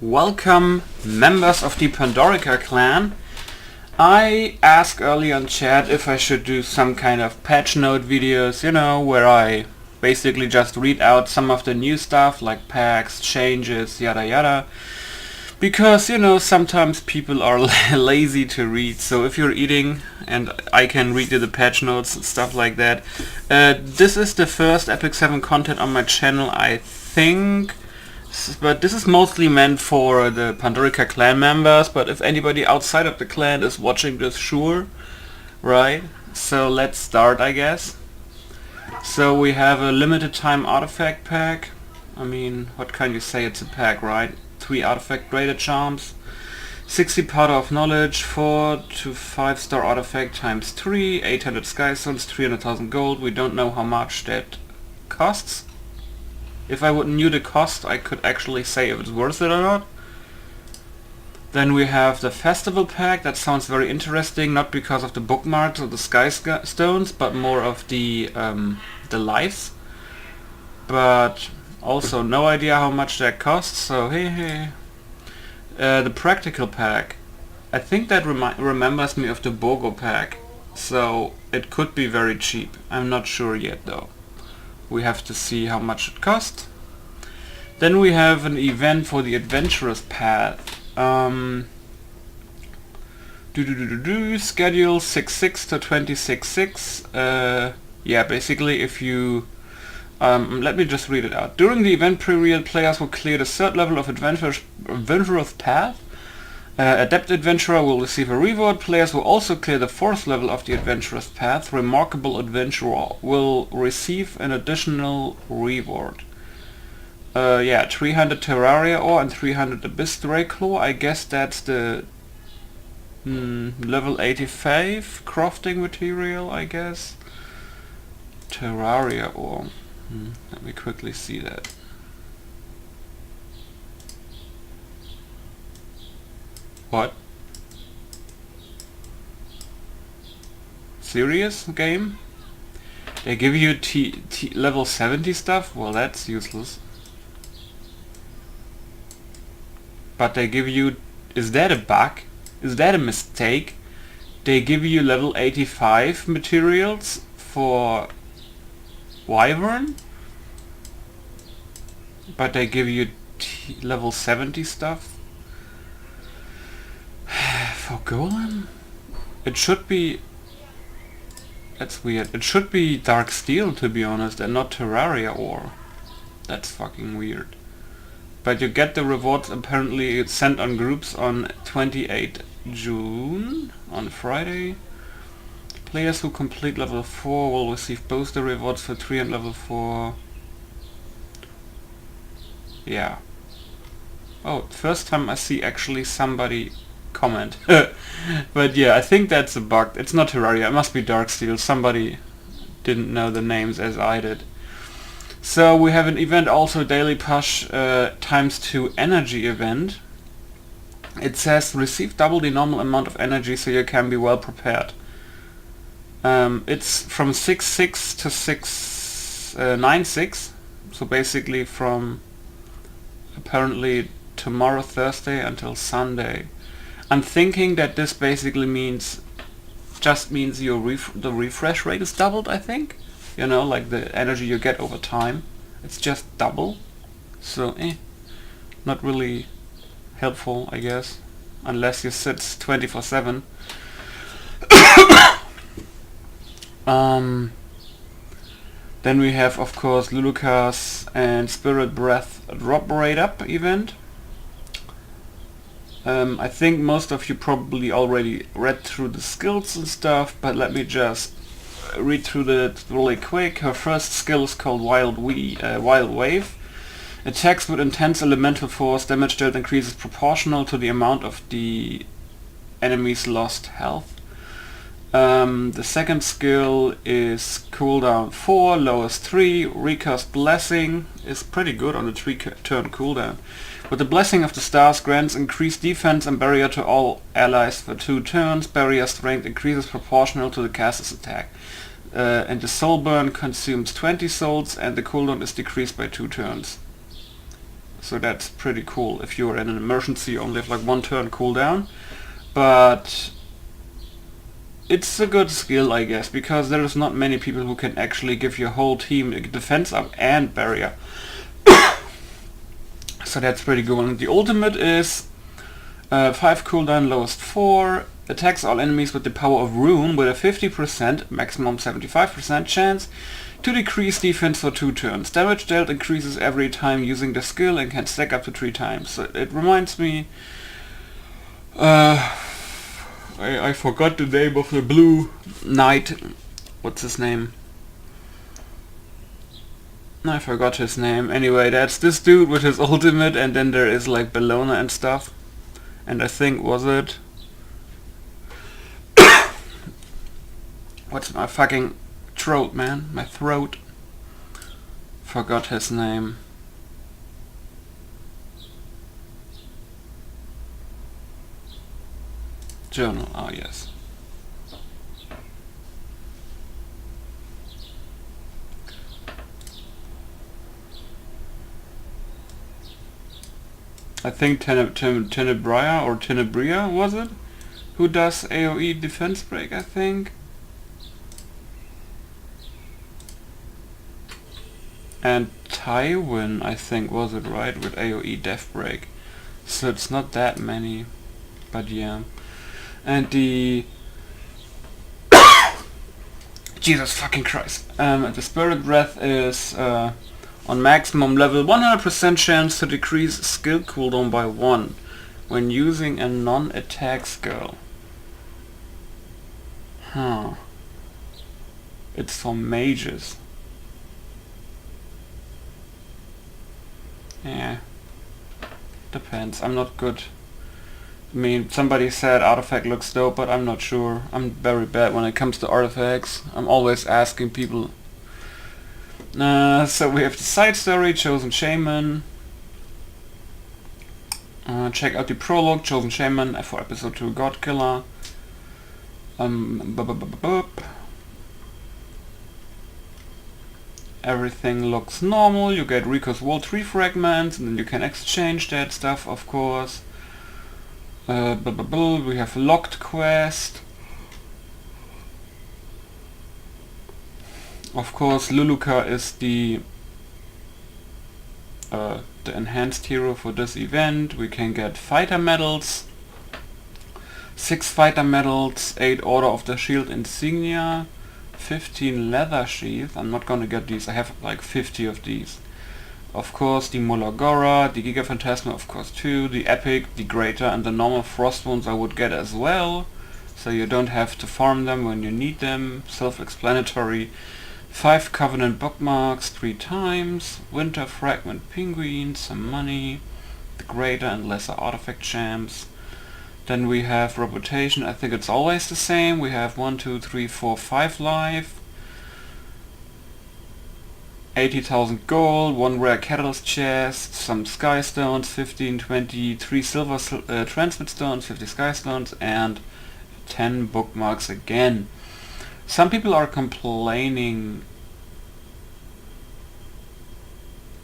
Welcome, members of the Pandorica clan. I asked earlier on chat if I should do some kind of patch note videos, where I basically just read out some of the new stuff like packs, changes, yada yada. Because, sometimes people are lazy to read, so if you're eating and I can read you the patch notes and stuff like that. This is the first Epic 7 content on my channel, I think. But this is mostly meant for the Pandorica clan members, but if anybody outside of the clan is watching this, sure, right? So let's start, I guess. So we have a limited time artifact pack. I mean, what can you say, it's a pack, right? 3 artifact graded charms, 60 powder of knowledge, 4 to 5 star artifact times 3, 800 sky stones, 300,000 gold. We don't know how much that costs. If I would knew the cost, I could actually say if it's worth it or not. Then we have the festival pack. That sounds very interesting, not because of the bookmarks or the sky stones, but more of the lives. But also no idea how much that costs, so hey. The practical pack. I think that remembers me of the BOGO pack, so it could be very cheap. I'm not sure yet though. We have to see how much it costs. Then we have an event for the adventurous path. Schedule 6.6 to 26.6. Yeah, basically if you... let me just read it out. During the event period, players will clear the 3rd level of adventurous path. Adept Adventurer will receive a reward. Players will also clear the 4th level of the adventurous path. Remarkable Adventurer will receive an additional reward. 300 Terraria ore and 300 Abyss Draclaw. I guess that's the level 85 crafting material, I guess. Terraria ore. Let me quickly see that. What? Serious game? They give you level 70 stuff? Well, that's useless. But they give you... Is that a bug? Is that a mistake? They give you level 85 materials for Wyvern? But they give you level 70 stuff? For Golem? It should be... That's weird. It should be Dark Steel, to be honest, and not Terraria ore. That's fucking weird. But you get the rewards, apparently it's sent on groups on 28 June, on Friday. Players who complete level 4 will receive both the rewards for 3 and level 4. Yeah. Oh, first time I see actually somebody comment. But yeah, I think that's a bug. It's not Terraria, it must be Darksteel. Somebody didn't know the names as I did. So we have an event also, daily push times 2 energy event. It says receive double the normal amount of energy so you can be well prepared. It's from 6.6 to 9.6, so basically from apparently tomorrow Thursday until Sunday. I'm thinking that this basically means your the refresh rate is doubled, I think. Like the energy you get over time. It's just double. So, not really helpful, I guess. Unless you sit 24/7. Then we have, of course, Luluca's and Spirit Breath drop rate up event. I think most of you probably already read through the skills and stuff, but let me just read through that really quick. Her first skill is called Wild Wave. Attacks with intense elemental force. Damage dealt increases proportional to the amount of the enemy's lost health. The second skill is cooldown 4, lowers 3. Recast Blessing is pretty good on the 3-turn cooldown. With the Blessing of the Stars grants increased defense and barrier to all allies for 2 turns. Barrier strength increases proportional to the caster's attack. And the Soul Burn consumes 20 souls and the cooldown is decreased by 2 turns. so that's pretty cool. If you're in an emergency, you only have like 1 turn cooldown, but it's a good skill, I guess, because there's not many people who can actually give your whole team a defense up and barrier. So that's pretty good. And the ultimate is 5 cooldown, lowest 4, attacks all enemies with the power of Rune with a 50%, maximum 75% chance to decrease defense for 2 turns. Damage dealt increases every time using the skill and can stack up to 3 times. So it reminds me... I forgot the name of the blue knight. What's his name? I forgot his name. Anyway, that's this dude with his ultimate, and then there is like Bellona and stuff. And I think, was it... What's my fucking throat, man? My throat. Forgot his name. Journal, oh yes. I think Tenebria or Tenebria, was it? Who does AoE defense break, I think. And Tywin, I think, was it, right? With AoE death break. So it's not that many, but yeah. And the... Jesus fucking Christ. The Spirit Breath is on maximum level 100% chance to decrease skill cooldown by 1 when using a non-attack skill. Huh. It's for mages. Yeah. Depends. I'm not good. I mean, somebody said artifact looks dope, but I'm not sure. I'm very bad when it comes to artifacts. I'm always asking people. So we have the side story, Chosen Shaman. Check out the prologue, Chosen Shaman, for episode 2, God Killer. Everything looks normal. You get Rico's Wall 3 fragments, and then you can exchange that stuff, of course. We have locked quest. Of course, Luluca is the enhanced hero for this event. We can get fighter medals, 6 fighter medals, 8 Order of the Shield insignia, 15 leather sheath. I'm not gonna get these. I have like 50 of these. Of course, the Molagora, the Giga Phantasma, of course, too, the Epic, the Greater, and the normal Frost Wounds I would get as well, so you don't have to farm them when you need them. Self-explanatory. 5 Covenant bookmarks 3 times, Winter Fragment Penguin, some money, the Greater and Lesser Artifact Champs. Then we have Reputation. I think it's always the same. We have 1, 2, 3, 4, 5 life. 80,000 gold, 1 rare catalyst chest, some sky stones, 15, 20, 3 silver transmit stones, 50 sky stones, and 10 bookmarks again. Some people are complaining.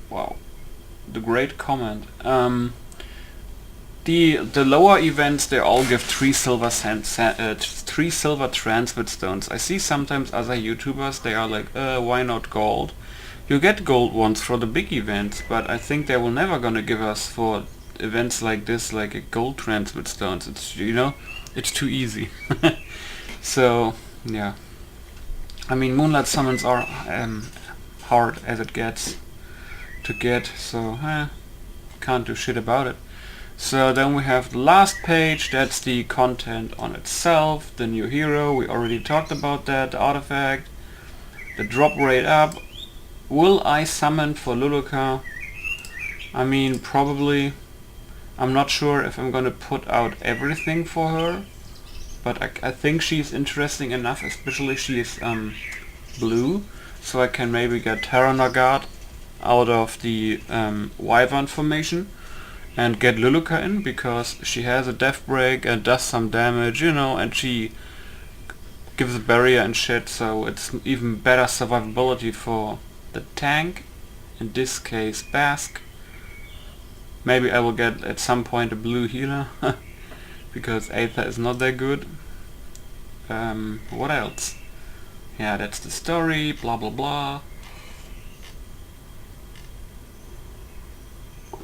Wow, the great comment. The lower events, they all give 3 silver 3 silver transmit stones. I see sometimes other YouTubers, they are like, why not gold? You get gold ones for the big events, but I think they will never gonna give us for events like this, like a gold transmit stones. It's, you know, it's too easy. So yeah, I mean, Moonlight summons are hard as it gets to get, so can't do shit about it. So then we have the last page. That's the content on itself. The new hero, we already talked about that. The artifact, the drop rate up. Will I summon for Luluca? I mean, probably. I'm not sure if I'm gonna put out everything for her, but I think she's interesting enough, especially she is blue, so I can maybe get Terra Nagard out of the Wyvern formation and get Luluca in, because she has a death break and does some damage, you know, and she gives a barrier and shit, so it's even better survivability for the tank, in this case Basque. Maybe I will get at some point a blue healer because Aether is not that good. What else? Yeah, that's the story, blah blah blah.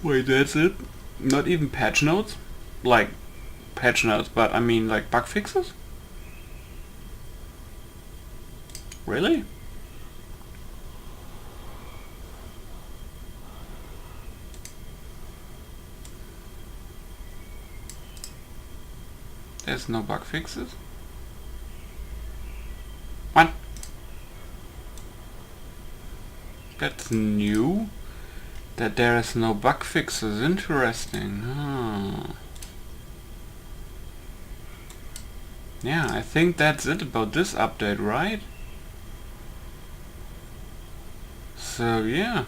Wait, that's it? Not even patch notes? Like, patch notes, but I mean like bug fixes? Really? There's no bug fixes? What? That's new? That there is no bug fixes. Interesting. Oh. Yeah, I think that's it about this update, right? So yeah.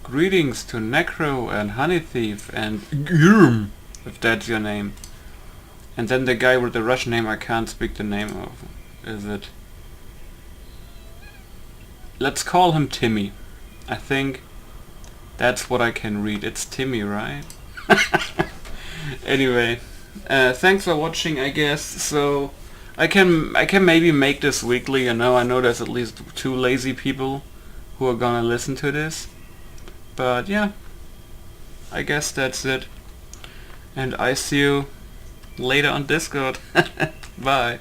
Greetings to Necro and Honey Thief and Gurm, if that's your name. And then the guy with the Russian name I can't speak the name of. Is it? Let's call him Timmy. I think that's what I can read. It's Timmy, right? Anyway, thanks for watching, I guess. So I can maybe make this weekly. You know, I know there's at least 2 lazy people who are gonna listen to this. But yeah, I guess that's it. And I see you later on Discord. Bye.